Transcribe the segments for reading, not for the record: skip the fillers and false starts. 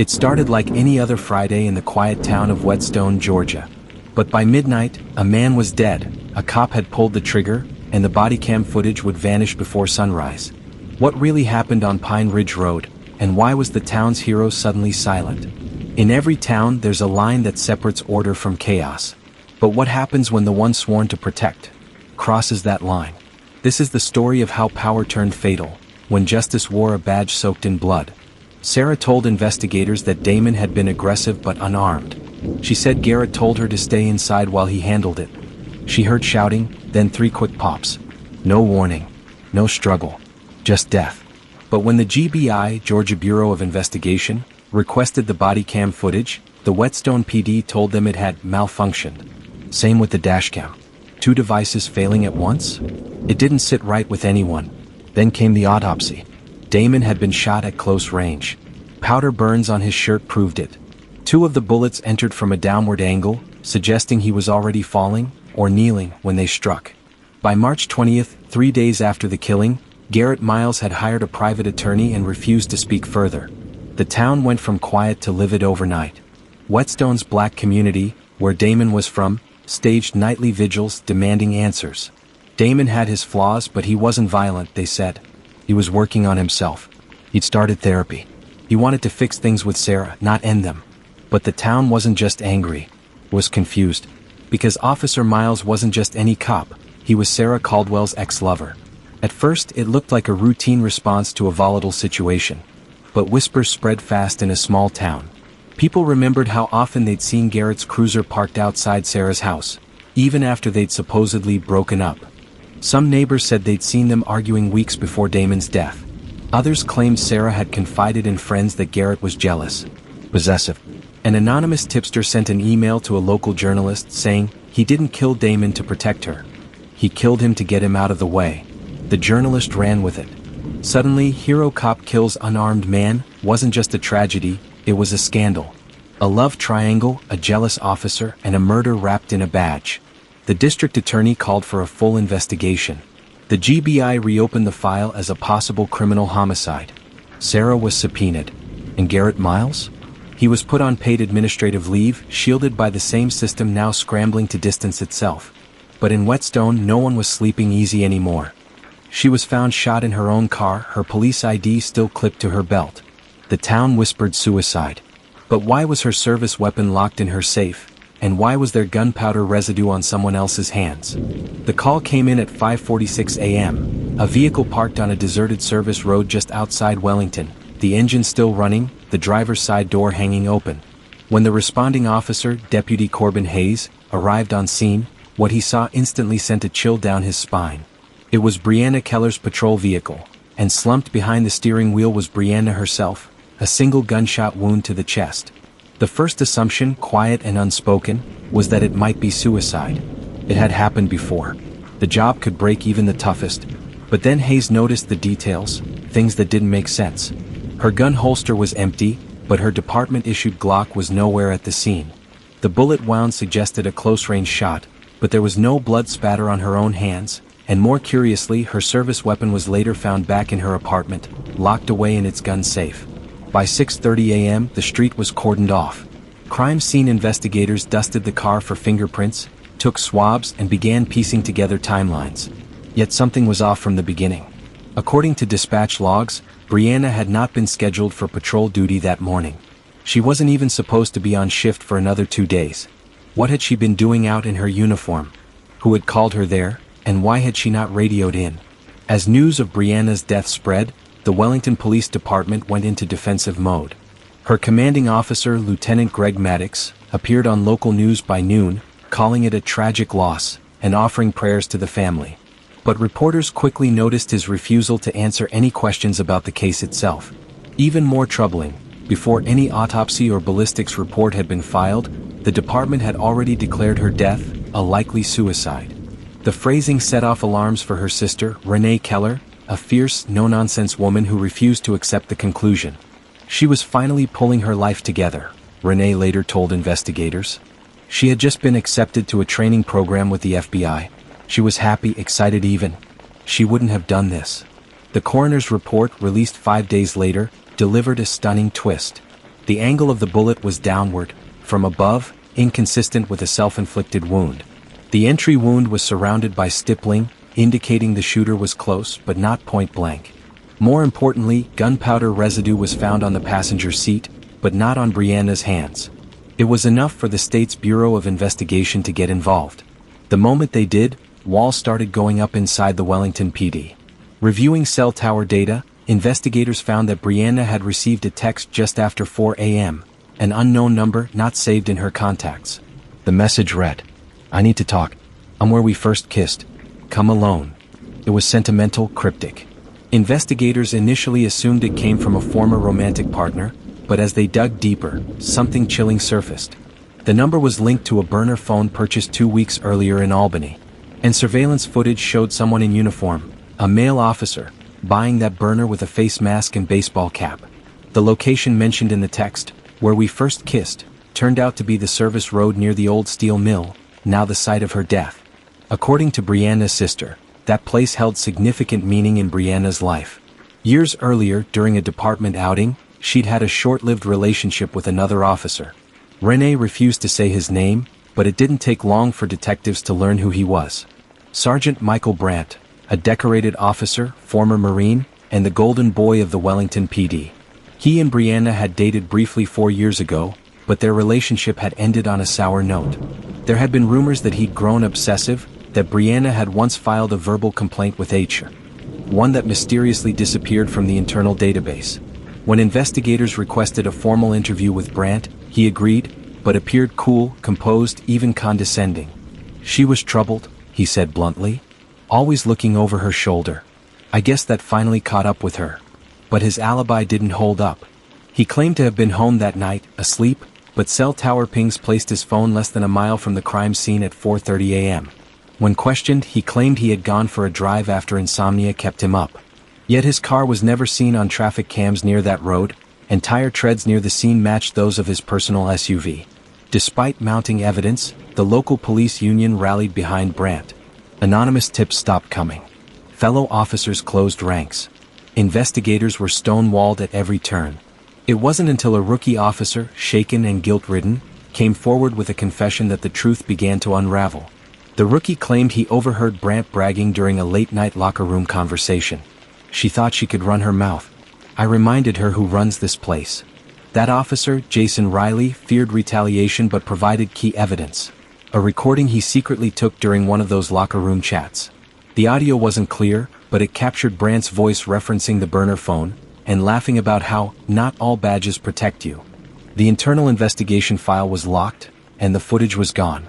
It started like any other Friday in the quiet town of Whetstone, Georgia. But by midnight, a man was dead, a cop had pulled the trigger, and the body cam footage would vanish before sunrise. What really happened on Pine Ridge Road, and why was the town's hero suddenly silent? In every town, there's a line that separates order from chaos. But what happens when the one sworn to protect crosses that line? This is the story of how power turned fatal, when justice wore a badge soaked in blood. Sarah told investigators that Damon had been aggressive but unarmed. She said Garrett told her to stay inside while he handled it. She heard shouting, then 3 quick pops. No warning, no struggle, just death. But when the GBI, Georgia Bureau of Investigation, requested the body cam footage, the Whetstone PD told them it had malfunctioned. Same with the dashcam. 2 devices failing at once? It didn't sit right with anyone. Then came the autopsy. Damon had been shot at close range. Powder burns on his shirt proved it. 2 of the bullets entered from a downward angle, suggesting he was already falling or kneeling when they struck. By March 20th, 3 days after the killing, Garrett Miles had hired a private attorney and refused to speak further. The town went from quiet to livid overnight. Whetstone's black community, where Damon was from, staged nightly vigils demanding answers. Damon had his flaws, but he wasn't violent, they said. He was working on himself. He'd started therapy. He wanted to fix things with Sarah, not end them. But the town wasn't just angry, it was confused. Because Officer Miles wasn't just any cop, he was Sarah Caldwell's ex-lover. At first, it looked like a routine response to a volatile situation. But whispers spread fast in a small town. People remembered how often they'd seen Garrett's cruiser parked outside Sarah's house, even after they'd supposedly broken up. Some neighbors said they'd seen them arguing weeks before Damon's death. Others claimed Sarah had confided in friends that Garrett was jealous, possessive. An anonymous tipster sent an email to a local journalist saying he didn't kill Damon to protect her. He killed him to get him out of the way. The journalist ran with it. Suddenly, hero cop kills unarmed man wasn't just a tragedy, it was a scandal. A love triangle, a jealous officer, and a murder wrapped in a badge. The district attorney called for a full investigation. The GBI reopened the file as a possible criminal homicide. Sarah was subpoenaed. And Garrett Miles? He was put on paid administrative leave, shielded by the same system now scrambling to distance itself. But in Whetstone, no one was sleeping easy anymore. She was found shot in her own car, her police ID still clipped to her belt. The town whispered suicide. But why was her service weapon locked in her safe? And why was there gunpowder residue on someone else's hands? The call came in at 5:46 a.m. A vehicle parked on a deserted service road just outside Wellington, the engine still running, the driver's side door hanging open. When the responding officer, Deputy Corbin Hayes, arrived on scene, what he saw instantly sent a chill down his spine. It was Brianna Keller's patrol vehicle, and slumped behind the steering wheel was Brianna herself, a single gunshot wound to the chest. The first assumption, quiet and unspoken, was that it might be suicide. It had happened before. The job could break even the toughest. But then Hayes noticed the details, things that didn't make sense. Her gun holster was empty, but her department-issued Glock was nowhere at the scene. The bullet wound suggested a close-range shot, but there was no blood spatter on her own hands, and more curiously, her service weapon was later found back in her apartment, locked away in its gun safe. By 6:30 a.m., the street was cordoned off. Crime scene investigators dusted the car for fingerprints, took swabs, and began piecing together timelines. Yet something was off from the beginning. According to dispatch logs, Brianna had not been scheduled for patrol duty that morning. She wasn't even supposed to be on shift for another 2 days. What had she been doing out in her uniform? Who had called her there, and why had she not radioed in? As news of Brianna's death spread, the Wellington Police Department went into defensive mode. Her commanding officer, Lieutenant Greg Maddox, appeared on local news by noon, calling it a tragic loss, and offering prayers to the family. But reporters quickly noticed his refusal to answer any questions about the case itself. Even more troubling, before any autopsy or ballistics report had been filed, the department had already declared her death a likely suicide. The phrasing set off alarms for her sister, Renee Keller, a fierce, no-nonsense woman who refused to accept the conclusion. She was finally pulling her life together, Renee later told investigators. She had just been accepted to a training program with the FBI. She was happy, excited even. She wouldn't have done this. The coroner's report, released 5 days later, delivered a stunning twist. The angle of the bullet was downward, from above, inconsistent with a self-inflicted wound. The entry wound was surrounded by stippling, indicating the shooter was close but not point-blank. More importantly, gunpowder residue was found on the passenger seat, but not on Brianna's hands. It was enough for the state's Bureau of Investigation to get involved. The moment they did, walls started going up inside the Wellington PD. Reviewing cell tower data, investigators found that Brianna had received a text just after 4 a.m., an unknown number not saved in her contacts. The message read, "I need to talk. I'm where we first kissed. Come alone." It was sentimental, cryptic. Investigators initially assumed it came from a former romantic partner, but as they dug deeper, something chilling surfaced. The number was linked to a burner phone purchased 2 weeks earlier in Albany, and surveillance footage showed someone in uniform, a male officer, buying that burner with a face mask and baseball cap. The location mentioned in the text, "Where we first kissed," turned out to be the service road near the old steel mill, now the site of her death. According to Brianna's sister, that place held significant meaning in Brianna's life. Years earlier, during a department outing, she'd had a short-lived relationship with another officer. Rene refused to say his name, but it didn't take long for detectives to learn who he was. Sergeant Michael Brandt, a decorated officer, former Marine, and the golden boy of the Wellington PD. He and Brianna had dated briefly 4 years ago, but their relationship had ended on a sour note. There had been rumors that he'd grown obsessive, that Brianna had once filed a verbal complaint with HR, one that mysteriously disappeared from the internal database. When investigators requested a formal interview with Brandt, he agreed, but appeared cool, composed, even condescending. "She was troubled," he said bluntly, "always looking over her shoulder. I guess that finally caught up with her." But his alibi didn't hold up. He claimed to have been home that night, asleep, but cell tower pings placed his phone less than a mile from the crime scene at 4:30 a.m. When questioned, he claimed he had gone for a drive after insomnia kept him up. Yet his car was never seen on traffic cams near that road, and tire treads near the scene matched those of his personal SUV. Despite mounting evidence, the local police union rallied behind Brandt. Anonymous tips stopped coming. Fellow officers closed ranks. Investigators were stonewalled at every turn. It wasn't until a rookie officer, shaken and guilt-ridden, came forward with a confession that the truth began to unravel. The rookie claimed he overheard Brandt bragging during a late-night locker room conversation. "She thought she could run her mouth. I reminded her who runs this place." That officer, Jason Riley, feared retaliation but provided key evidence. A recording he secretly took during one of those locker room chats. The audio wasn't clear, but it captured Brandt's voice referencing the burner phone, and laughing about how, "not all badges protect you." The internal investigation file was locked, and the footage was gone.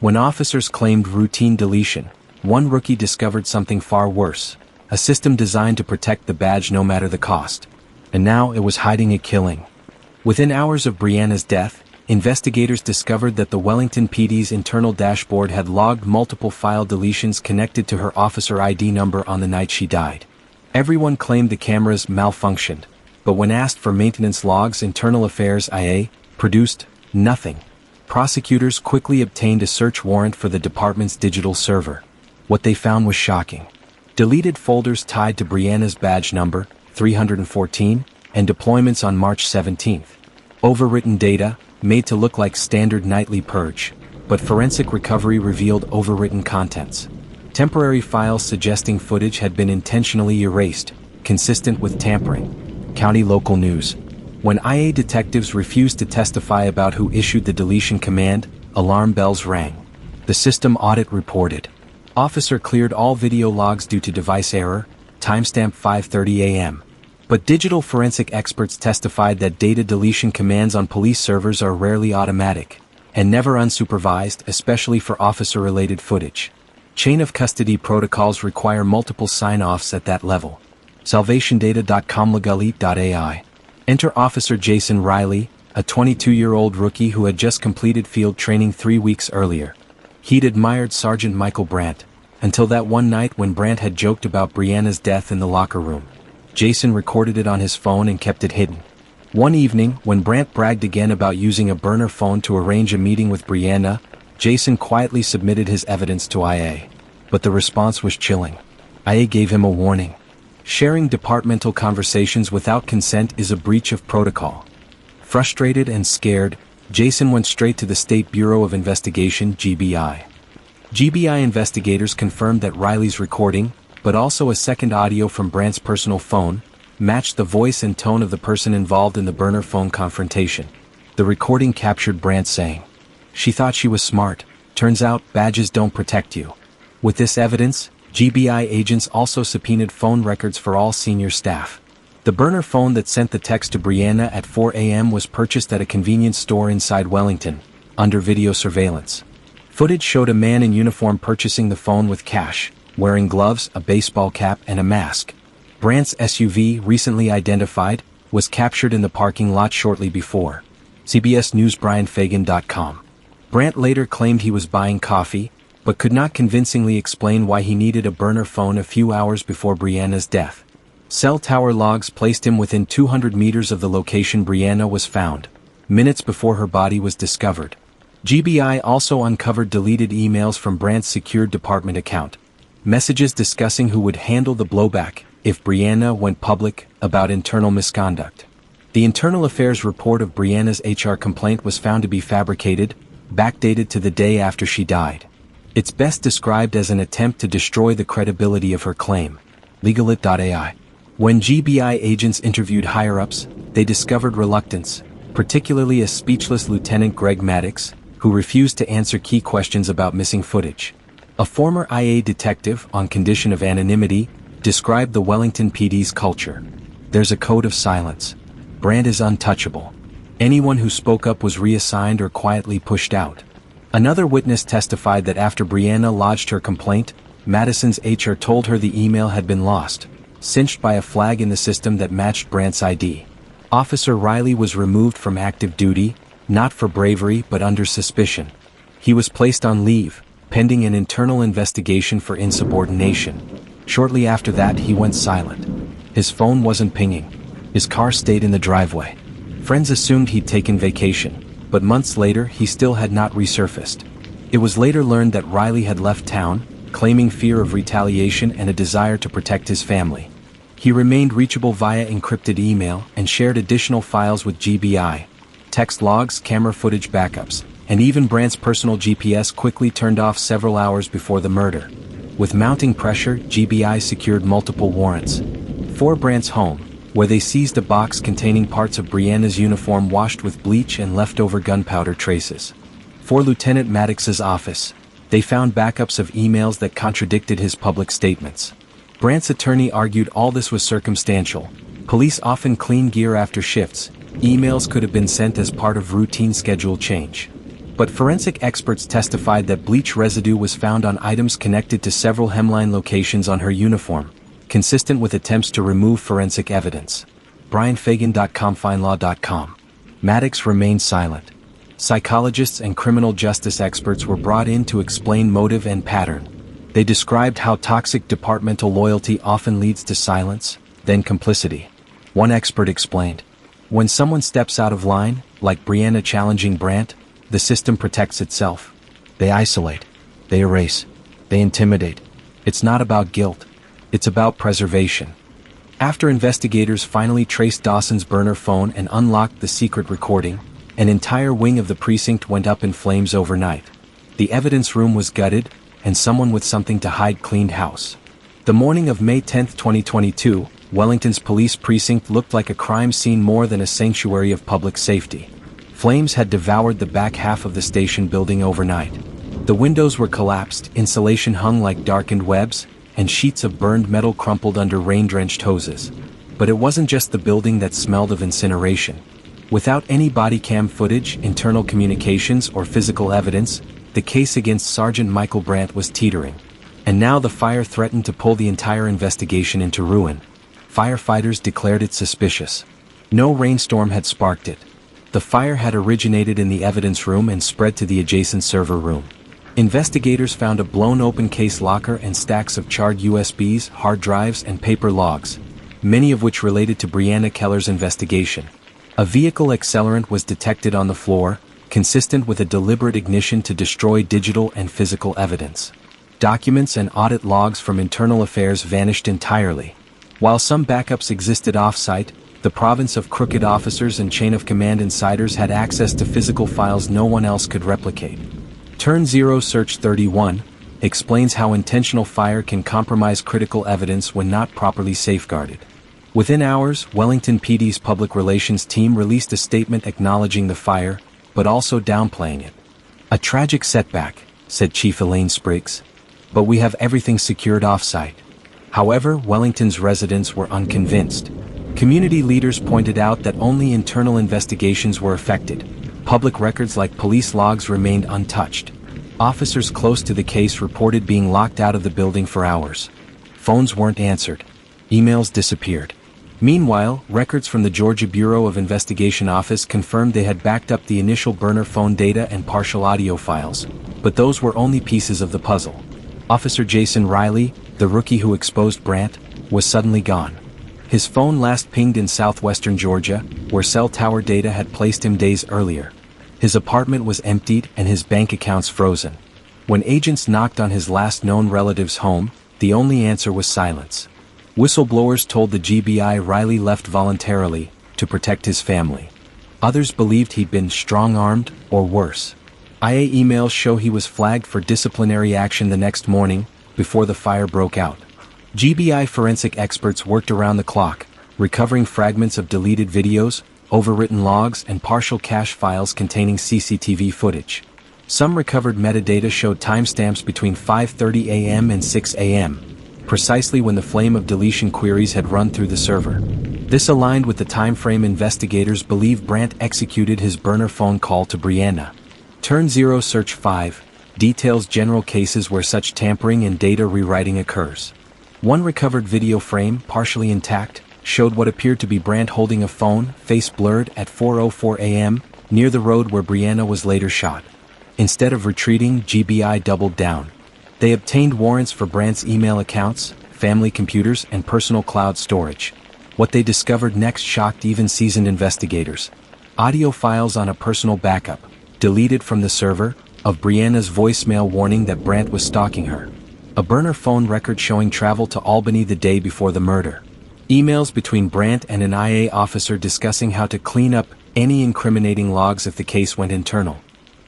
When officers claimed routine deletion, one rookie discovered something far worse, a system designed to protect the badge no matter the cost. And now it was hiding a killing. Within hours of Brianna's death, investigators discovered that the Wellington PD's internal dashboard had logged multiple file deletions connected to her officer ID number on the night she died. Everyone claimed the cameras malfunctioned, but when asked for maintenance logs, Internal Affairs IA produced nothing. Prosecutors quickly obtained a search warrant for the department's digital server. What they found was shocking. Deleted folders tied to Brianna's badge number, 314, and deployments on March 17th. Overwritten data, made to look like standard nightly purge, but forensic recovery revealed overwritten contents. Temporary files suggesting footage had been intentionally erased, consistent with tampering. County local news. When IA detectives refused to testify about who issued the deletion command, alarm bells rang. The system audit reported. Officer cleared all video logs due to device error, timestamp 5:30 a.m. But digital forensic experts testified that data deletion commands on police servers are rarely automatic, and never unsupervised, especially for officer-related footage. Chain of custody protocols require multiple sign-offs at that level. SalvationData.com/legalite.ai. Enter Officer Jason Riley, a 22-year-old rookie who had just completed field training 3 weeks earlier. He'd admired Sergeant Michael Brandt, until that one night when Brandt had joked about Brianna's death in the locker room. Jason recorded it on his phone and kept it hidden. One evening, when Brandt bragged again about using a burner phone to arrange a meeting with Brianna, Jason quietly submitted his evidence to IA. But the response was chilling. IA gave him a warning. Sharing departmental conversations without consent is a breach of protocol. Frustrated and scared, Jason went straight to the State Bureau of Investigation (GBI). GBI investigators confirmed that Riley's recording, but also a second audio from Brandt's personal phone, matched the voice and tone of the person involved in the burner phone confrontation. The recording captured Brandt saying, "She thought she was smart. Turns out, badges don't protect you." With this evidence, GBI agents also subpoenaed phone records for all senior staff. The burner phone that sent the text to Brianna at 4 a.m. was purchased at a convenience store inside Wellington, under video surveillance. Footage showed a man in uniform purchasing the phone with cash, wearing gloves, a baseball cap, and a mask. Brandt's SUV, recently identified, was captured in the parking lot shortly before. CBS News' BrianFagan.com. Brandt later claimed he was buying coffee, but could not convincingly explain why he needed a burner phone a few hours before Brianna's death. Cell tower logs placed him within 200 meters of the location Brianna was found, minutes before her body was discovered. GBI also uncovered deleted emails from Brandt's secured department account. Messages discussing who would handle the blowback if Brianna went public about internal misconduct. The Internal Affairs report of Brianna's HR complaint was found to be fabricated, backdated to the day after she died. It's best described as an attempt to destroy the credibility of her claim. Legalit.ai. When GBI agents interviewed higher-ups, they discovered reluctance, particularly a speechless Lieutenant Greg Maddox, who refused to answer key questions about missing footage. A former IA detective, on condition of anonymity, described the Wellington PD's culture. "There's a code of silence. Brandt is untouchable. Anyone who spoke up was reassigned or quietly pushed out." Another witness testified that after Brianna lodged her complaint, Madison's HR told her the email had been lost, cinched by a flag in the system that matched Brandt's ID. Officer Riley was removed from active duty, not for bravery but under suspicion. He was placed on leave, pending an internal investigation for insubordination. Shortly after that, he went silent. His phone wasn't pinging. His car stayed in the driveway. Friends assumed he'd taken vacation, but months later he still had not resurfaced. It was later learned that Riley had left town, claiming fear of retaliation and a desire to protect his family. He remained reachable via encrypted email and shared additional files with GBI, text logs, camera footage backups, and even Brandt's personal GPS quickly turned off several hours before the murder. With mounting pressure, GBI secured multiple warrants. For Brandt's home, where they seized a box containing parts of Brianna's uniform washed with bleach and leftover gunpowder traces. For Lieutenant Maddox's office, they found backups of emails that contradicted his public statements. Brandt's attorney argued all this was circumstantial. Police often clean gear after shifts. Emails could have been sent as part of routine schedule change. But forensic experts testified that bleach residue was found on items connected to several hemline locations on her uniform, consistent with attempts to remove forensic evidence. BrianFagan.com. FineLaw.com. Maddox remained silent. Psychologists and criminal justice experts were brought in to explain motive and pattern. They described how toxic departmental loyalty often leads to silence, then complicity. One expert explained, "When someone steps out of line, like Brianna challenging Brandt, the system protects itself. They isolate. They erase. They intimidate. It's not about guilt. It's about preservation." After investigators finally traced Dawson's burner phone and unlocked the secret recording, an entire wing of the precinct went up in flames overnight. The evidence room was gutted, and someone with something to hide cleaned house. The morning of May 10, 2022, Wellington's police precinct looked like a crime scene more than a sanctuary of public safety. Flames had devoured the back half of the station building overnight. The windows were collapsed, insulation hung like darkened webs, and sheets of burned metal crumpled under rain-drenched hoses. But it wasn't just the building that smelled of incineration. Without any body cam footage, internal communications, or physical evidence, the case against Sergeant Michael Brandt was teetering. And now the fire threatened to pull the entire investigation into ruin. Firefighters declared it suspicious. No rainstorm had sparked it. The fire had originated in the evidence room and spread to the adjacent server room. Investigators found a blown-open case locker and stacks of charred USBs, hard drives, and paper logs, many of which related to Brianna Keller's investigation. A vehicle accelerant was detected on the floor, consistent with a deliberate ignition to destroy digital and physical evidence. Documents and audit logs from Internal Affairs vanished entirely. While some backups existed off-site, The province of crooked officers and chain-of-command insiders had access to physical files no one else could replicate. Turn Zero Search 31 explains how intentional fire can compromise critical evidence when not properly safeguarded. Within hours, Wellington PD's public relations team released a statement acknowledging the fire, but also downplaying it. "A tragic setback," said Chief Elaine Spriggs. "But we have everything secured off-site." However, Wellington's residents were unconvinced. Community leaders pointed out that only internal investigations were affected. Public records like police logs remained untouched. Officers close to the case reported being locked out of the building for hours. Phones weren't answered. Emails disappeared. Meanwhile, records from the Georgia Bureau of Investigation office confirmed they had backed up the initial burner phone data and partial audio files, but those were only pieces of the puzzle. Officer Jason Riley, the rookie who exposed Brandt, was suddenly gone. His phone last pinged in southwestern Georgia, where cell tower data had placed him days earlier. His apartment was emptied and his bank accounts frozen. When agents knocked on his last known relative's home, the only answer was silence. Whistleblowers told the GBI Riley left voluntarily, to protect his family. Others believed he'd been strong-armed, or worse. IA emails show he was flagged for disciplinary action the next morning, before the fire broke out. GBI forensic experts worked around the clock, recovering fragments of deleted videos, overwritten logs, and partial cache files containing CCTV footage. Some recovered metadata showed timestamps between 5:30 a.m. and 6 a.m., precisely when the flame of deletion queries had run through the server. This aligned with the timeframe investigators believe Brandt executed his burner phone call to Brianna. Turn Zero Search 5 details general cases where such tampering and data rewriting occurs. One recovered video frame, partially intact, showed what appeared to be Brandt holding a phone, face blurred, at 4:04 a.m., near the road where Brianna was later shot. Instead of retreating, GBI doubled down. They obtained warrants for Brandt's email accounts, family computers, and personal cloud storage. What they discovered next shocked even seasoned investigators. Audio files on a personal backup, deleted from the server, of Brianna's voicemail warning that Brandt was stalking her. A burner phone record showing travel to Albany the day before the murder. Emails between Brandt and an IA officer discussing how to clean up any incriminating logs if the case went internal.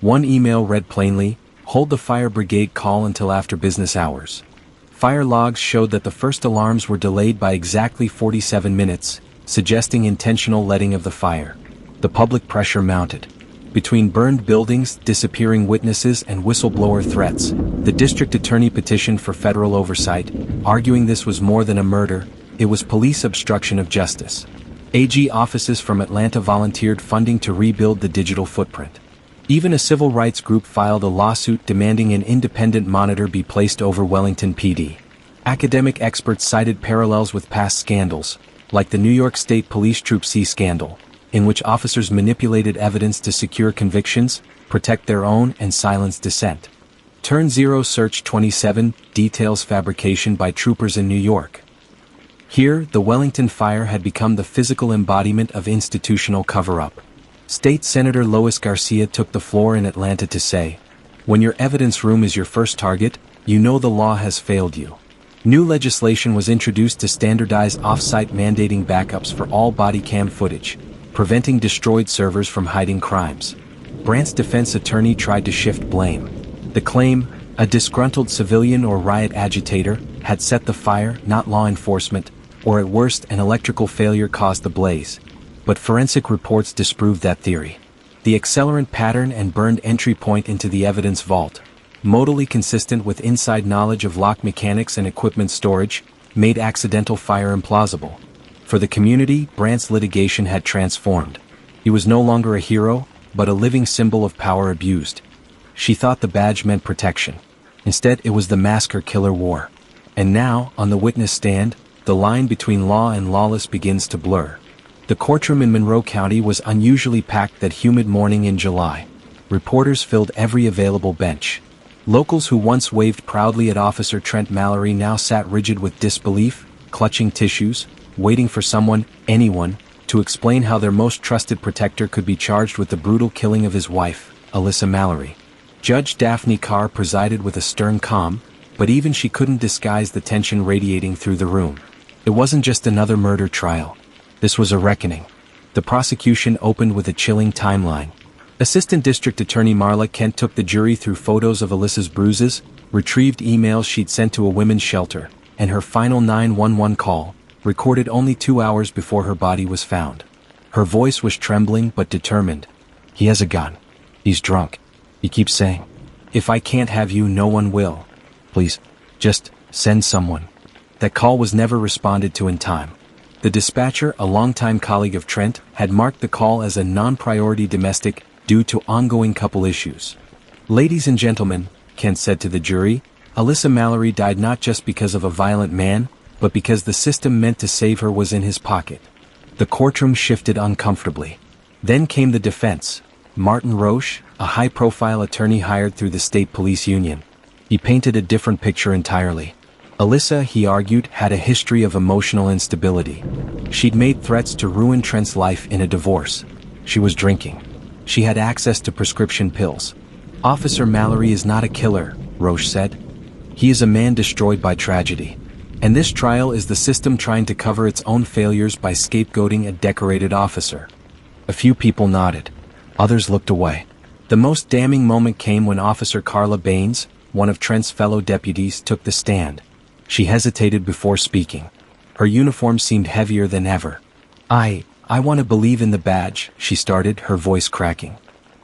One email read plainly, "Hold the fire brigade call until after business hours." Fire logs showed that the first alarms were delayed by exactly 47 minutes, suggesting intentional letting of the fire. The public pressure mounted. Between burned buildings, disappearing witnesses, and whistleblower threats, the district attorney petitioned for federal oversight, arguing this was more than a murder, it was police obstruction of justice. AG offices from Atlanta volunteered funding to rebuild the digital footprint. Even a civil rights group filed a lawsuit demanding an independent monitor be placed over Wellington PD. Academic experts cited parallels with past scandals, like the New York State Police Troop C scandal, in which officers manipulated evidence to secure convictions, protect their own, and silence dissent. Turn Zero Search 27 details fabrication by troopers in New York. Here, the Wellington fire had become the physical embodiment of institutional cover-up. State Senator Lois Garcia took the floor in Atlanta to say, "When your evidence room is your first target, you know the law has failed you." New legislation was introduced to standardize off-site mandating backups for all body cam footage, preventing destroyed servers from hiding crimes. Brandt's defense attorney tried to shift blame. The claim, a disgruntled civilian or riot agitator, had set the fire, not law enforcement, or at worst an electrical failure caused the blaze. But forensic reports disproved that theory. The accelerant pattern and burned entry point into the evidence vault, modally consistent with inside knowledge of lock mechanics and equipment storage, made accidental fire implausible. For the community, Brandt's litigation had transformed. He was no longer a hero, but a living symbol of power abused. She thought the badge meant protection. Instead, it was the masker-killer war. And now, on the witness stand, the line between law and lawless begins to blur. The courtroom in Monroe County was unusually packed that humid morning in July. Reporters filled every available bench. Locals who once waved proudly at Officer Trent Mallory now sat rigid with disbelief, clutching tissues, waiting for someone, anyone, to explain how their most trusted protector could be charged with the brutal killing of his wife, Alyssa Mallory. Judge Daphne Carr presided with a stern calm, but even she couldn't disguise the tension radiating through the room. It wasn't just another murder trial. This was a reckoning. The prosecution opened with a chilling timeline. Assistant District Attorney Marla Kent took the jury through photos of Alyssa's bruises, retrieved emails she'd sent to a women's shelter, and her final 911 call, recorded only 2 hours before her body was found. Her voice was trembling but determined. "He has a gun. He's drunk. He keeps saying, 'If I can't have you, no one will. Please, just send someone.'" That call was never responded to in time. The dispatcher, a longtime colleague of Trent, had marked the call as a non-priority domestic due to ongoing couple issues. "Ladies and gentlemen," Kent said to the jury, "Alyssa Mallory died not just because of a violent man, but because the system meant to save her was in his pocket." The courtroom shifted uncomfortably. Then came the defense. Martin Roche, a high-profile attorney hired through the state police union. He painted a different picture entirely. Alyssa, he argued, had a history of emotional instability. She'd made threats to ruin Trent's life in a divorce. She was drinking. She had access to prescription pills. "Officer Mallory is not a killer," Roche said. "He is a man destroyed by tragedy. And this trial is the system trying to cover its own failures by scapegoating a decorated officer." A few people nodded. Others looked away. The most damning moment came when Officer Carla Baines, one of Trent's fellow deputies, took the stand. She hesitated before speaking. Her uniform seemed heavier than ever. I want to believe in the badge," she started, her voice cracking.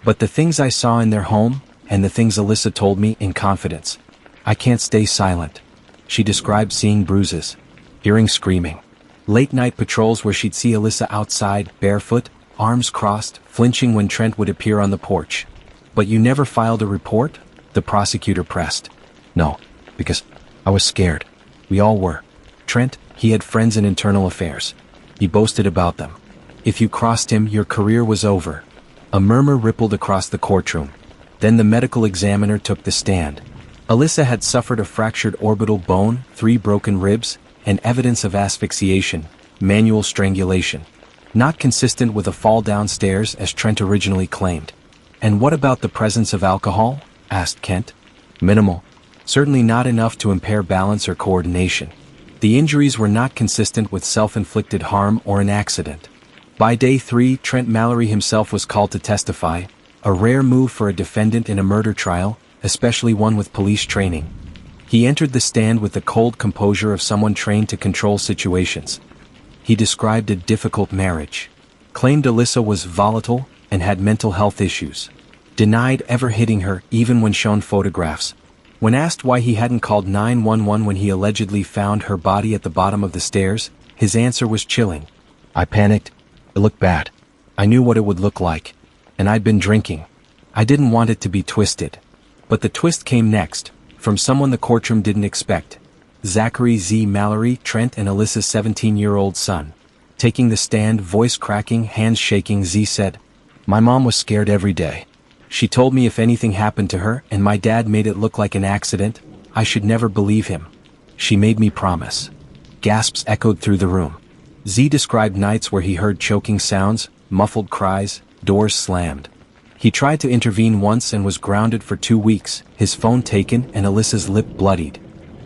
"But the things I saw in their home, and the things Alyssa told me in confidence. I can't stay silent." She described seeing bruises, hearing screaming. Late-night patrols where she'd see Alyssa outside, barefoot, arms crossed, flinching when Trent would appear on the porch. "But you never filed a report?" the prosecutor pressed. "No, because I was scared. We all were. Trent, he had friends in internal affairs. He boasted about them. If you crossed him, your career was over." A murmur rippled across the courtroom. Then the medical examiner took the stand. Alyssa had suffered a fractured orbital bone, 3 broken ribs, and evidence of asphyxiation, manual strangulation. Not consistent with a fall downstairs as Trent originally claimed. "And what about the presence of alcohol?" asked Kent. "Minimal. Certainly not enough to impair balance or coordination. The injuries were not consistent with self-inflicted harm or an accident." By day 3, Trent Mallory himself was called to testify, a rare move for a defendant in a murder trial, especially one with police training. He entered the stand with the cold composure of someone trained to control situations. He described a difficult marriage. Claimed Alyssa was volatile and had mental health issues. Denied ever hitting her, even when shown photographs. When asked why he hadn't called 911 when he allegedly found her body at the bottom of the stairs, his answer was chilling. "I panicked. It looked bad. I knew what it would look like. And I'd been drinking. I didn't want it to be twisted." But the twist came next, from someone the courtroom didn't expect. Zachary Z. Mallory, Trent and Alyssa's 17-year-old son. Taking the stand, voice cracking, hands shaking, Z said, "My mom was scared every day. She told me if anything happened to her and my dad made it look like an accident, I should never believe him. She made me promise." Gasps echoed through the room. Z described nights where he heard choking sounds, muffled cries, doors slammed. He tried to intervene once and was grounded for 2 weeks, his phone taken and Alyssa's lip bloodied.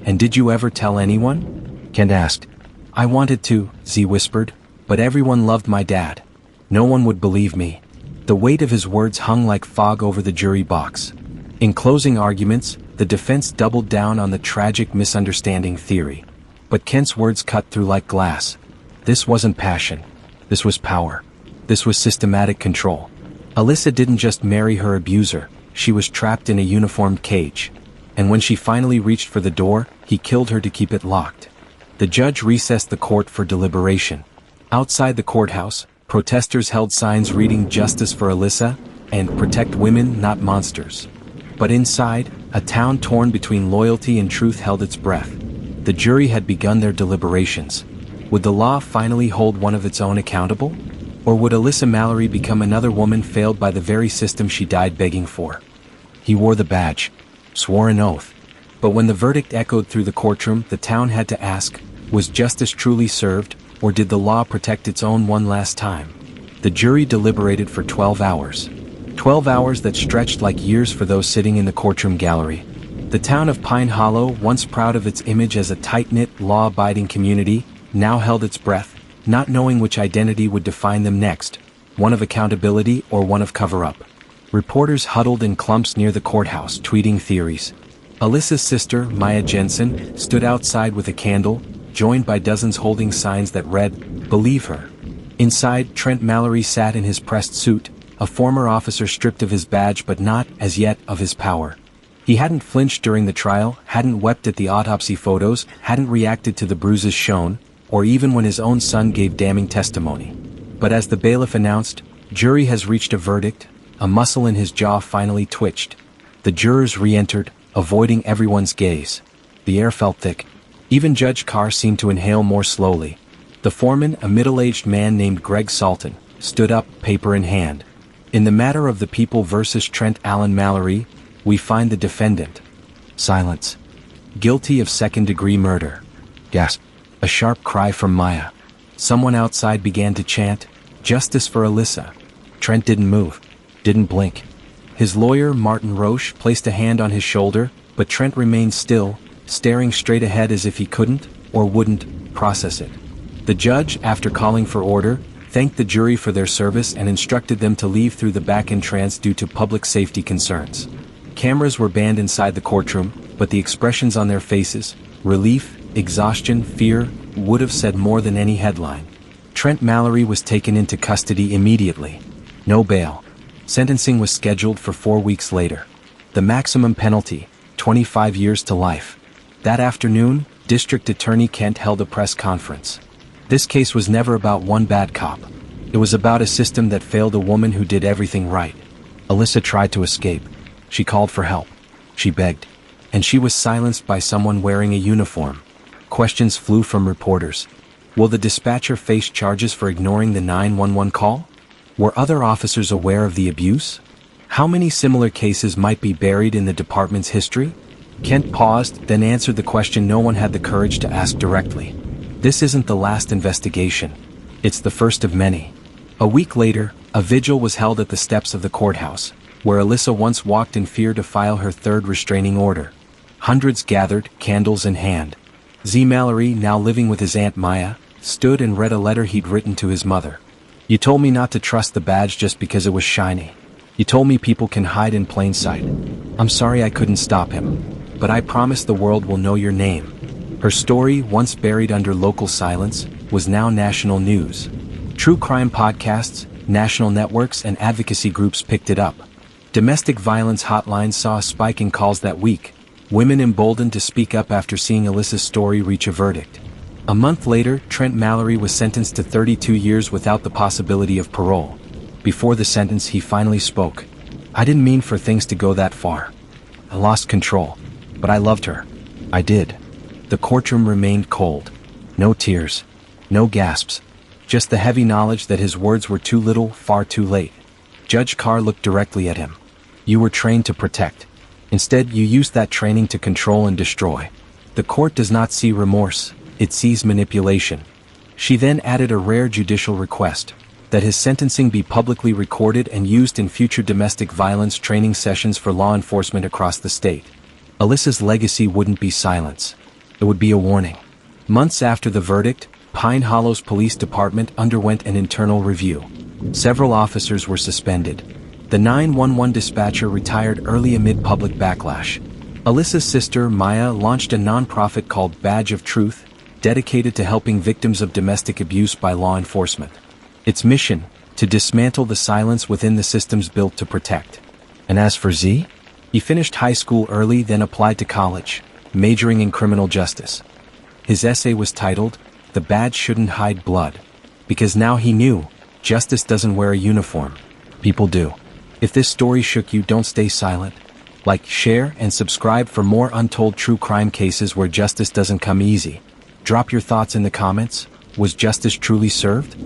"And did you ever tell anyone?" Kent asked. "I wanted to," Z whispered, "but everyone loved my dad. No one would believe me." The weight of his words hung like fog over the jury box. In closing arguments, the defense doubled down on the tragic misunderstanding theory. But Kent's words cut through like glass. This wasn't passion. This was power. This was systematic control. Alyssa didn't just marry her abuser, she was trapped in a uniformed cage. And when she finally reached for the door, he killed her to keep it locked. The judge recessed the court for deliberation. Outside the courthouse, protesters held signs reading "Justice for Alyssa" and "Protect women, not monsters." But inside, a town torn between loyalty and truth held its breath. The jury had begun their deliberations. Would the law finally hold one of its own accountable? Or would Alyssa Mallory become another woman failed by the very system she died begging for? He wore the badge, swore an oath. But when the verdict echoed through the courtroom, the town had to ask, was justice truly served, or did the law protect its own one last time? The jury deliberated for 12 hours. 12 hours that stretched like years for those sitting in the courtroom gallery. The town of Pine Hollow, once proud of its image as a tight-knit, law-abiding community, now held its breath, not knowing which identity would define them next, one of accountability or one of cover-up. Reporters huddled in clumps near the courthouse, tweeting theories. Alyssa's sister, Maya Jensen, stood outside with a candle, joined by dozens holding signs that read, "Believe her." Inside, Trent Mallory sat in his pressed suit, a former officer stripped of his badge but not, as yet, of his power. He hadn't flinched during the trial, hadn't wept at the autopsy photos, hadn't reacted to the bruises shown, or even when his own son gave damning testimony. But as the bailiff announced, "Jury has reached a verdict," a muscle in his jaw finally twitched. The jurors re-entered, avoiding everyone's gaze. The air felt thick. Even Judge Carr seemed to inhale more slowly. The foreman, a middle-aged man named Greg Salton, stood up, paper in hand. "In the matter of the People versus Trent Allen Mallory, we find the defendant." Silence. "Guilty of second-degree murder." Gasp. A sharp cry from Maya. Someone outside began to chant, "Justice for Alyssa." Trent didn't move. Didn't blink. His lawyer, Martin Roche, placed a hand on his shoulder, but Trent remained still, staring straight ahead as if he couldn't, or wouldn't, process it. The judge, after calling for order, thanked the jury for their service and instructed them to leave through the back entrance due to public safety concerns. Cameras were banned inside the courtroom, but the expressions on their faces, relief, exhaustion, fear, would have said more than any headline. Trent Mallory was taken into custody immediately. No bail. Sentencing was scheduled for 4 weeks later. The maximum penalty, 25 years to life. That afternoon, District Attorney Kent held a press conference. This case was never about one bad cop. It was about a system that failed a woman who did everything right. Alyssa tried to escape. She called for help. She begged. And she was silenced by someone wearing a uniform. Questions flew from reporters. Will the dispatcher face charges for ignoring the 911 call? Were other officers aware of the abuse? How many similar cases might be buried in the department's history? Kent paused, then answered the question no one had the courage to ask directly. This isn't the last investigation. It's the first of many. A week later, a vigil was held at the steps of the courthouse, where Alyssa once walked in fear to file her third restraining order. Hundreds gathered, candles in hand. Z. Mallory, now living with his Aunt Maya, stood and read a letter he'd written to his mother. "You told me not to trust the badge just because it was shiny. You told me people can hide in plain sight. I'm sorry I couldn't stop him. But I promise the world will know your name." Her story, once buried under local silence, was now national news. True crime podcasts, national networks, and advocacy groups picked it up. Domestic violence hotlines saw a spike in calls that week, women emboldened to speak up after seeing Alyssa's story reach a verdict. A month later, Trent Mallory was sentenced to 32 years without the possibility of parole. Before the sentence, he finally spoke. "I didn't mean for things to go that far. I lost control. But I loved her. I did." The courtroom remained cold. No tears. No gasps. Just the heavy knowledge that his words were too little, far too late. Judge Carr looked directly at him. "You were trained to protect. Instead, you used that training to control and destroy." The court does not see remorse. It sees manipulation. She then added a rare judicial request, that his sentencing be publicly recorded and used in future domestic violence training sessions for law enforcement across the state. Alyssa's legacy wouldn't be silence. It would be a warning. Months after the verdict, Pine Hollow's police department underwent an internal review. Several officers were suspended. The 911 dispatcher retired early amid public backlash. Alyssa's sister, Maya, launched a nonprofit called Badge of Truth, dedicated to helping victims of domestic abuse by law enforcement. Its mission, to dismantle the silence within the systems built to protect. And as for Z? He finished high school early, then applied to college, majoring in criminal justice. His essay was titled, "The Badge Shouldn't Hide Blood," because now he knew, justice doesn't wear a uniform. People do. If this story shook you, don't stay silent. Like, share, and subscribe for more untold true crime cases where justice doesn't come easy. Drop your thoughts in the comments. Was justice truly served?